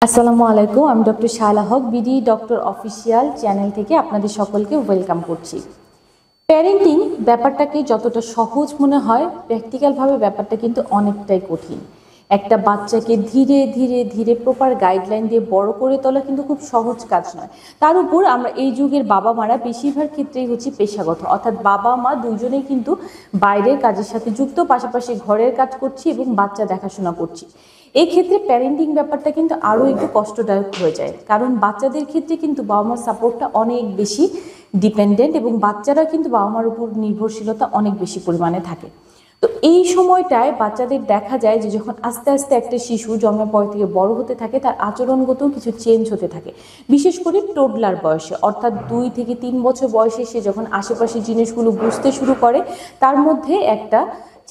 আসসালামু আলাইকুম, আমি ডক্টর শায়লা হক, বিডি ডক্টর অফিসিয়াল চ্যানেল থেকে আপনাদের সকলকে ওয়েলকাম করছি। প্যারেন্টিং ব্যাপারটাকে যতটা সহজ মনে হয়, প্র্যাকটিক্যালভাবে ব্যাপারটা কিন্তু অনেকটাই কঠিন। একটা বাচ্চাকে ধীরে ধীরে ধীরে প্রপার গাইডলাইন দিয়ে বড় করে তোলা কিন্তু খুব সহজ কাজ নয়। তার উপর আমরা এই যুগের বাবা মারা বেশিরভাগ ক্ষেত্রেই হচ্ছে পেশাগত, অর্থাৎ বাবা মা দুজনেই কিন্তু বাইরের কাজের সাথে যুক্ত, পাশাপাশি ঘরের কাজ করছি এবং বাচ্চা দেখাশোনা করছি। এই ক্ষেত্রে প্যারেন্টিং ব্যাপারটা কিন্তু আরও একটু কষ্টদায়ক হয়ে যায়, কারণ বাচ্চাদের ক্ষেত্রে কিন্তু বাবা মার সাপোর্টটা অনেক বেশি ডিপেন্ডেন্ট এবং বাচ্চারা কিন্তু বাবা মার উপর নির্ভরশীলতা অনেক বেশি পরিমাণে থাকে। তো এই সময়টায় বাচ্চাদের দেখা যায় যে যখন আস্তে আস্তে একটা শিশু জন্মের পর থেকে বড় হতে থাকে, তার আচরণগতও কিছু চেঞ্জ হতে থাকে, বিশেষ করে টোডলার বয়সে, অর্থাৎ 2 থেকে 3 বছর বয়সে সে যখন আশেপাশের জিনিসগুলো বুঝতে শুরু করে, তার মধ্যে একটা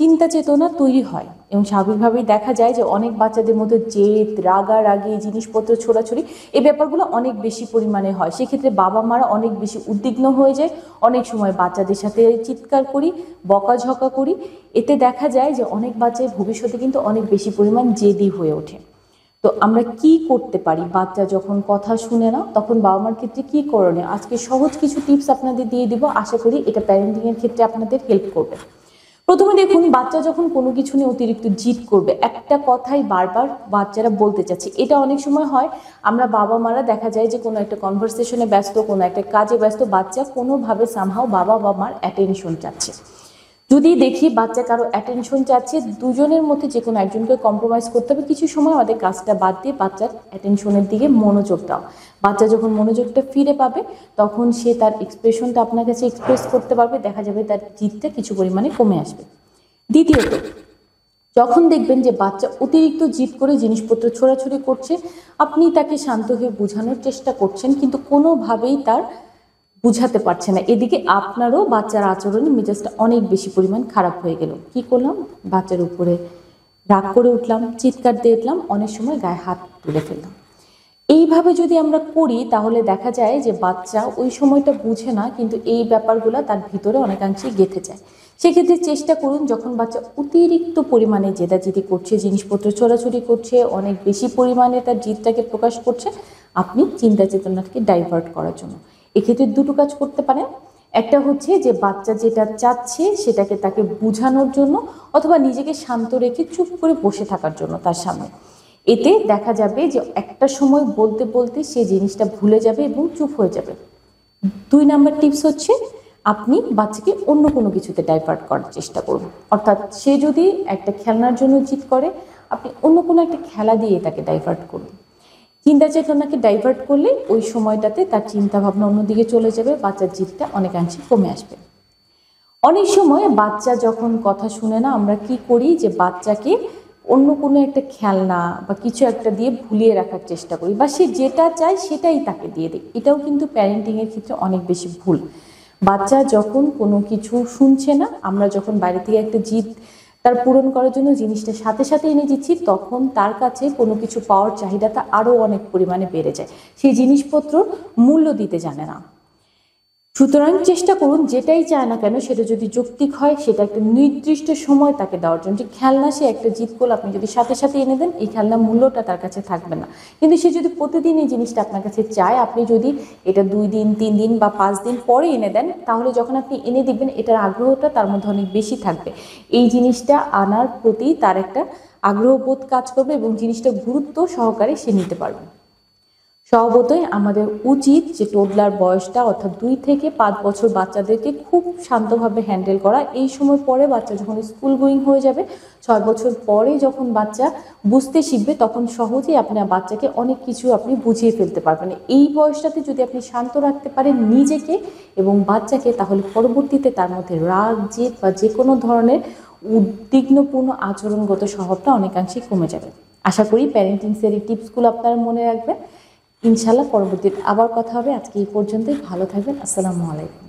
চিন্তা চেতনা তৈরি হয় এবং স্বাভাবিকভাবেই দেখা যায় যে অনেক বাচ্চাদের মধ্যে জেদ, রাগারাগি, জিনিসপত্র ছোড়াছড়ি, এই ব্যাপারগুলো অনেক বেশি পরিমাণে হয়। সেক্ষেত্রে বাবা মারা অনেক বেশি উদ্বিগ্ন হয়ে যায়, অনেক সময় বাচ্চাদের সাথে চিৎকার করি, বকাঝকা করি। এতে দেখা যায় যে অনেক বাচ্চাই ভবিষ্যতে কিন্তু অনেক বেশি পরিমাণ জেদি হয়ে ওঠে। তো আমরা কি করতে পারি বাচ্চা যখন কথা শুনে না, তখন বাবা মার ক্ষেত্রে কি করণীয়, আজকে সহজ কিছু টিপস আপনাদের দিয়ে দিব। আশা করি এটা প্যারেন্টিংয়ের ক্ষেত্রে আপনাদের হেল্প করবে। প্রথমে দেখুন, বাচ্চা যখন কোনো কিছু নিয়ে অতিরিক্ত জিদ করবে, একটা কথাই বারবার বাচ্চারা বলতে চাচ্ছে, এটা অনেক সময় হয় আমরা বাবা মারা দেখা যায় যে কোনো একটা কনভারসেশনে ব্যস্ত, কোনো একটা কাজে ব্যস্ত, বাচ্চা কোনোভাবে সামহাও বাবা বা মার অ্যাটেনশন চাচ্ছে। যদি দেখি বাচ্চা কারো অ্যাটেনশন চাচ্ছে, দুজনের মধ্যে যে কোনো একজনকে কম্প্রোমাইজ করতে হবে। কিছু সময় আমাদের কাজটা বাদ দিয়ে বাচ্চার অ্যাটেনশনের দিকে মনোযোগ দাও। বাচ্চা যখন মনোযোগটা ফিরে পাবে, তখন সে তার এক্সপ্রেশনটা আপনার কাছে এক্সপ্রেস করতে পারবে, দেখা যাবে তার জিদটা কিছু পরিমাণে কমে আসবে। দ্বিতীয়ত, যখন দেখবেন যে বাচ্চা অতিরিক্ত জিদ করে জিনিসপত্র ছোড়াছুড়ি করছে, আপনি তাকে শান্ত হয়ে বোঝানোর চেষ্টা করছেন, কিন্তু কোনোভাবেই তার বুঝাতে পারছে না, এদিকে আপনারও বাচ্চার আচরণে মেজাজটা অনেক বেশি পরিমাণ খারাপ হয়ে গেল। কি করলাম, বাচ্চার উপরে রাগ করে উঠলাম, চিৎকার দিয়ে উঠলাম, অনেক সময় গায়ে হাত তুলে ফেললাম। এইভাবে যদি আমরা করি, তাহলে দেখা যায় যে বাচ্চা ওই সময়টা বুঝে না, কিন্তু এই ব্যাপারগুলো তার ভিতরে অনেকাংশেই গেঁথে যায়। সেক্ষেত্রে চেষ্টা করুন, যখন বাচ্চা অতিরিক্ত পরিমাণে জেদাজেদি করছে, জিনিসপত্র ছোড়াছুড়ি করছে, অনেক বেশি পরিমাণে তার জিদটাকে প্রকাশ করছে, আপনি চিন্তা চেতনাকে ডাইভার্ট করার জন্য এক্ষেত্রে দুটো কাজ করতে পারেন। একটা হচ্ছে যে বাচ্চা যেটা চাচ্ছে সেটাকে তাকে বোঝানোর জন্য, অথবা নিজেকে শান্ত রেখে চুপ করে বসে থাকার জন্য তার সামনে। এতে দেখা যাবে যে একটা সময় বলতে বলতে সে জিনিসটা ভুলে যাবে এবং চুপ হয়ে যাবে। 2 নাম্বার টিপস হচ্ছে, আপনি বাচ্চাকে অন্য কোনো কিছুতে ডাইভার্ট করার চেষ্টা করুন। অর্থাৎ সে যদি একটা খেলনার জন্য জিদ করে, আপনি অন্য কোনো একটা খেলা দিয়ে তাকে ডাইভার্ট করুন। চিন্তা চেতনাকে ডাইভার্ট করলে ওই সময়টাতে তার চিন্তা ভাবনা অন্যদিকে চলে যাবে, বাচ্চার জিদটা অনেকাংশে কমে আসবে। অনেক সময় বাচ্চা যখন কথা শুনে না, আমরা কি করি যে বাচ্চাকে অন্য কোনো একটা খেলনা বা কিছু একটা দিয়ে ভুলিয়ে রাখার চেষ্টা করি, বা সে যেটা চায় সেটাই তাকে দিয়ে দিই। এটাও কিন্তু প্যারেন্টিংয়ের ক্ষেত্রে অনেক বেশি ভুল। বাচ্চা যখন কোনো কিছু শুনছে না, আমরা যখন বাইরে থেকে একটা জিদ তার পূরণ করার জন্য জিনিসটা সাথে সাথে এনে দিচ্ছি, তখন তার কাছে কোনো কিছু পাওয়ার চাহিদাটা আরও অনেক পরিমাণে বেড়ে যায়। সেই জিনিসপত্র মূল্য দিতে জানে না। সুতরাং চেষ্টা করুন, যেটাই চায় না কেন সেটা যদি যৌক্তিক হয়, সেটা একটা নির্দিষ্ট সময় তাকে দেওয়ার জন্য। যে খেলনা সে একটা জিদ করলে আপনি যদি সাথে সাথে এনে দেন, এই খেলনা মূল্যটা তার কাছে থাকবে না। কিন্তু সে যদি প্রতিদিন এই জিনিসটা আপনার কাছে চায়, আপনি যদি এটা 2 দিন, 3 দিন বা 5 দিন পরে এনে দেন, তাহলে যখন আপনি এনে দিবেন, এটার আগ্রহটা তার মধ্যে অনেক বেশি থাকবে। এই জিনিসটা আনার প্রতি তার একটা আগ্রহবোধ কাজ করবে এবং জিনিসটা গুরুত্ব সহকারে সে নিতে পারবে। স্বভাবতই আমাদের উচিত যে টোডলার বয়সটা, অর্থাৎ 2 থেকে 5 বছর বাচ্চাদেরকে খুব শান্তভাবে হ্যান্ডেল করা। এই সময় পরে বাচ্চা যখন স্কুল গোয়িং হয়ে যাবে, 6 বছর পরে যখন বাচ্চা বুঝতে শিখবে, তখন সহজেই আপনার বাচ্চাকে অনেক কিছু আপনি বুঝিয়ে ফেলতে পারবেন। এই বয়সটাতে যদি আপনি শান্ত রাখতে পারেন নিজেকে এবং বাচ্চাকে, তাহলে পরবর্তীতে তার মধ্যে রাগ, জেদ বা যে কোনো ধরনের উদ্বিগ্নপূর্ণ আচরণগত স্বভাবটা অনেকাংশেই কমে যাবে। আশা করি প্যারেন্টিংসের এই টিপসগুলো আপনারা মনে রাখবেন। ইনশাল্লাহ পরবর্তীতে আবার কথা হবে। আজকে এই পর্যন্তই। ভালো থাকবেন। আসসালামু আলাইকুম।